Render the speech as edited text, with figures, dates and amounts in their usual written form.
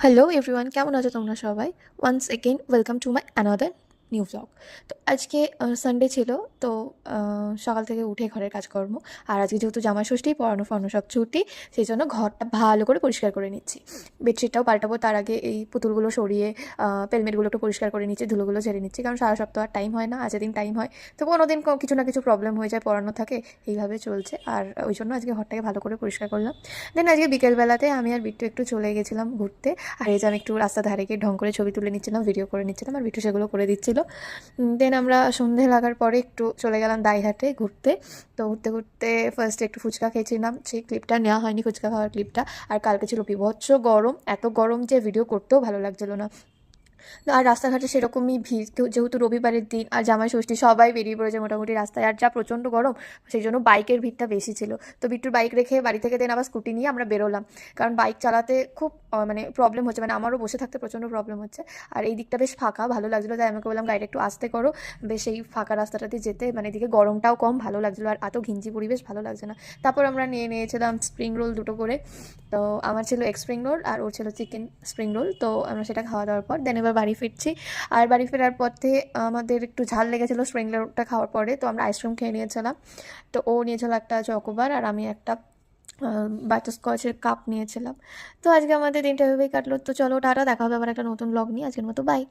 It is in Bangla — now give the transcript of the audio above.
হ্যালো এভরিওয়ান, কেমন আছো তোমরা সবাই? Once again welcome to my another new blog. তো আজকে সানডে ছিল। তো সকাল থেকে উঠে ঘরের কাজকর্ম, আর আজকে যেহেতু জামাই ষষ্ঠী, পড়ানো ফড়ানো সব ছুটি, সেই জন্য ঘরটা ভালো করে পরিষ্কার করে নিচ্ছি। বেডশিটটাও পাল্টাবো, তার আগে এই পুতুলগুলো সরিয়ে পেলমেটগুলো একটু পরিষ্কার করে নিচ্ছি, ধুলোগুলো ঝেড়ে নিচ্ছি, কারণ সারা সপ্তাহ আর টাইম হয় না, আজ দিন টাইম হয় তো কোনো দিন কিছু না কিছু প্রবলেম হয়ে যায়, পড়ানো থাকে, এইভাবে চলছে। আর ওই জন্য আজকে ঘরটাকে ভালো করে পরিষ্কার করলাম। দেন আজকে বিকেলবেলাতে আমি আর বিট্টু একটু চলে গেছিলাম ঘুরতে। আর এই যে আমি একটু রাস্তা ধারে গিয়ে ঢং করে ছবি তুলে নিচ্ছিলাম, ভিডিও করে নিচ্ছিলাম, আর বিট্টু সেগুলো করে দিচ্ছিল। দেন আমরা সন্ধে লাগার পরে একটু চলে গেলাম দাইহাটে ঘুরতে। তো ঘুরতে ঘুরতে ফার্স্টে একটু ফুচকা খেয়েছিলাম, সেই ক্লিপটা নেওয়া হয়নি, ফুচকা খাওয়ার ক্লিপটা। আর কালকে ছিল বীভৎস গরম, এত গরম যে ভিডিও করতেও ভালো লাগছিল না। আর রাস্তাঘাটে সেরকমই ভিড়, যেহেতু রবিবারের দিন আর জামাই ষষ্ঠী, সবাই বেরিয়ে পড়েছে মোটামুটি রাস্তায়, আর যা প্রচণ্ড গরম, সেই জন্য বাইকের ভিড়টা বেশি ছিল। তো বিট্টুর বাইক রেখে বাড়ি থেকে দেন আবার স্কুটি নিয়ে আমরা বেরোলাম, কারণ বাইক চালাতে খুব মানে প্রবলেম হচ্ছে, মানে আমারও বসে থাকতে প্রচণ্ড প্রবলেম হচ্ছে। আর এই দিকটা বেশ ফাঁকা, ভালো লাগছিলো, তাই আমাকে বললাম গাড়িটা একটু আস্তে করো, বেশ এই ফাঁকা রাস্তাটাতে যেতে, মানে এদিকে গরমটাও কম, ভালো লাগছিলো, আর এত ঘিঞ্জি পরিবেশ ভালো লাগছে না। তারপর আমরা নিয়েছিলাম স্প্রিং রোল দুটো করে। তো আমার ছিল এগ স্প্রিং রোল আর ওর ছিল চিকেন স্প্রিং রোল। তো আমরা সেটা খাওয়া দাওয়ার পর দেন এবার বাড়ি ফিরছি। আর বাড়ি ফেরার পথে আমাদের একটু ঝাল লেগেছিলো স্প্রিং রোলটা খাওয়ার পরে, তো আমরা আইসক্রিম খেয়ে নিয়েছিলাম। তো ও নিয়েছিল একটা চকোবার, আর আমি একটা বাটারস্কচের কাপ নিয়েছিলাম। তো আজকে আমাদের দিনটা এভাবেই কাটলো। তো চলো টাটা, দেখা হবে আবার একটা নতুন ব্লগ নিয়ে। আজকের মতো বাই।